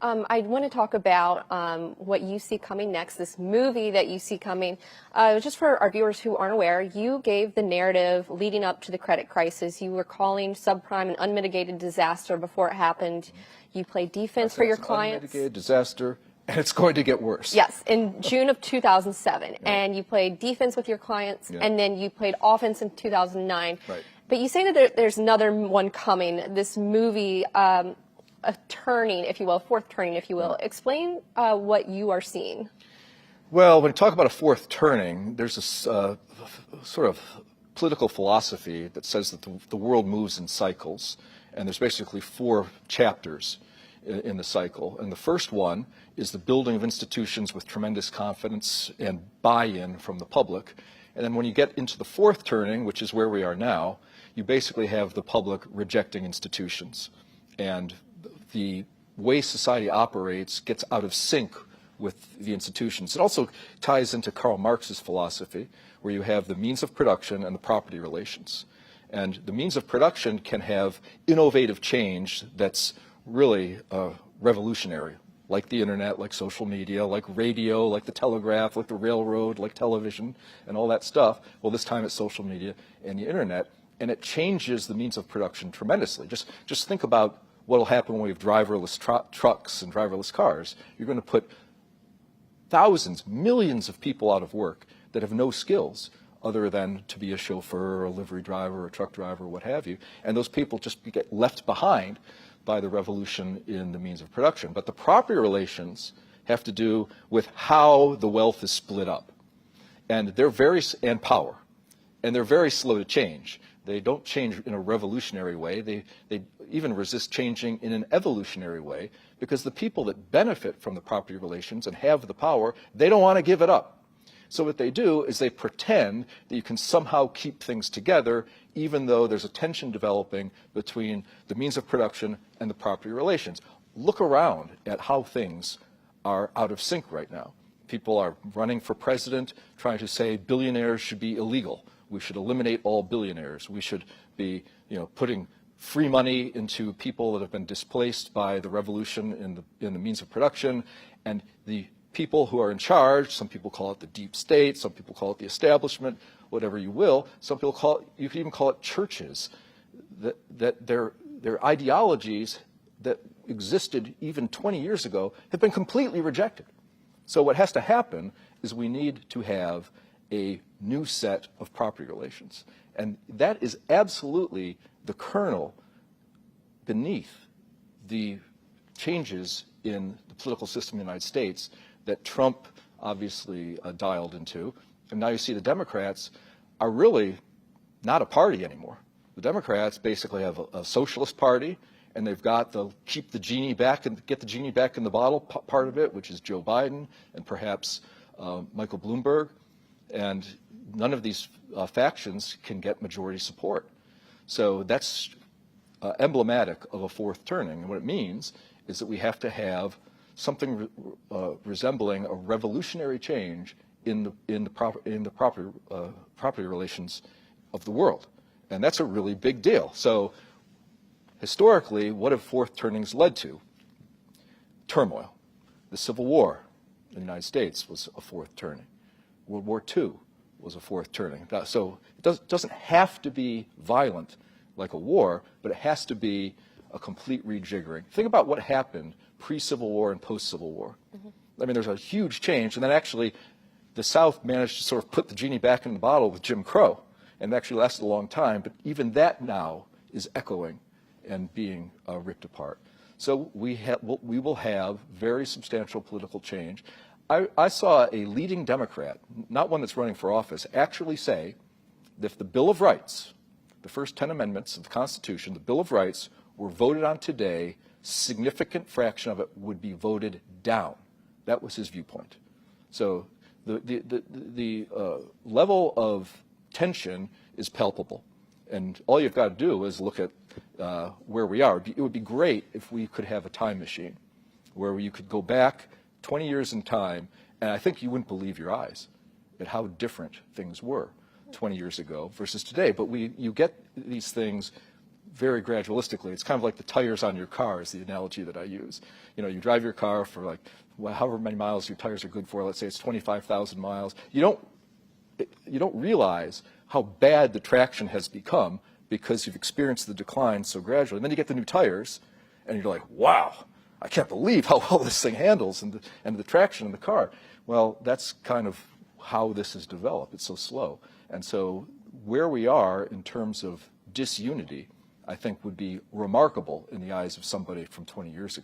I want to talk about what you see coming next, this movie that you see coming. Just for our viewers who aren't aware, you gave the narrative leading up to the credit crisis. You were calling subprime an unmitigated disaster before it happened. You played defense for your clients. Unmitigated disaster, and it's going to get worse. Yes, in June of 2007. Yeah. And you played defense with your clients, and then you played offense in 2009. Right. But you say that there's another one coming, this movie, a turning, if you will, a fourth turning, if you will. Explain what you are seeing. Well, when you talk about a fourth turning, there's this sort of political philosophy that says that the world moves in cycles, and there's basically 4 chapters in the cycle. And the first one is the building of institutions with tremendous confidence and buy-in from the public. And then when you get into the fourth turning, which is where we are now, you basically have the public rejecting institutions. And the way society operates gets out of sync with the institutions. It also ties into Karl Marx's philosophy, where you have the means of production and the property relations. And the means of production can have innovative change that's really revolutionary, like the internet, like social media, like radio, like the telegraph, like the railroad, like television, and all that stuff. Well, this time it's social media and the internet, and it changes the means of production tremendously. Just think about what will happen when we have driverless trucks and driverless cars. You're going to put thousands, millions of people out of work that have no skills other than to be a chauffeur or a livery driver or a truck driver or what have you. And those people just get left behind by the revolution in the means of production. But the property relations have to do with how the wealth is split up. And they're and power. And they're very slow to change. They don't change in a revolutionary way. They even resist changing in an evolutionary way, because the people that benefit from the property relations and have the power, they don't want to give it up. So what they do is they pretend that you can somehow keep things together, even though there's a tension developing between the means of production and the property relations. Look around at how things are out of sync right now. People are running for president, trying to say billionaires should be illegal. We should eliminate all billionaires. We should be, putting free money into people that have been displaced by the revolution in the means of production. And the people who are in charge, some people call it the deep state, some people call it the establishment, whatever you will. Some people call it, you could even call it churches, that their ideologies that existed even 20 years ago have been completely rejected. So what has to happen is we need to have a new set of property relations. And that is absolutely the kernel beneath the changes in the political system in the United States that Trump obviously dialed into. And now you see the Democrats are really not a party anymore. The Democrats basically have a socialist party, and they've got the keep the genie back and get the genie back in the bottle part of it, which is Joe Biden and perhaps Michael Bloomberg. And none of these factions can get majority support. So that's emblematic of a fourth turning. And what it means is that we have to have something resembling a revolutionary change in the property relations of the world. And that's a really big deal. So historically, what have fourth turnings led to? Turmoil. The Civil War in the United States was a fourth turning. World War II was a fourth turning. So it doesn't have to be violent like a war, but it has to be a complete rejiggering. Think about what happened pre-Civil War and post-Civil War. I mean, there's a huge change, and then actually the South managed to sort of put the genie back in the bottle with Jim Crow, and it actually lasted a long time, but even that now is echoing and being ripped apart. So we will have very substantial political change. I saw a leading Democrat, not one that's running for office, actually say that if the Bill of Rights, the first 10 amendments of the Constitution, the Bill of Rights, were voted on today, significant fraction of it would be voted down. That was his viewpoint. So the level of tension is palpable. And all you've got to do is look at where we are. It would be great if we could have a time machine where you could go back 20 years in time, and I think you wouldn't believe your eyes at how different things were 20 years ago versus today. But you get these things very gradualistically. It's kind of like the tires on your car is the analogy that I use. You know, you drive your car for like however many miles your tires are good for. Let's say it's 25,000 miles. You don't realize how bad the traction has become because you've experienced the decline so gradually. And then you get the new tires, and you're like, wow, I can't believe how well this thing handles and the traction in the car. Well, that's kind of how this has developed. It's so slow. And so where we are in terms of disunity, I think would be remarkable in the eyes of somebody from 20 years ago.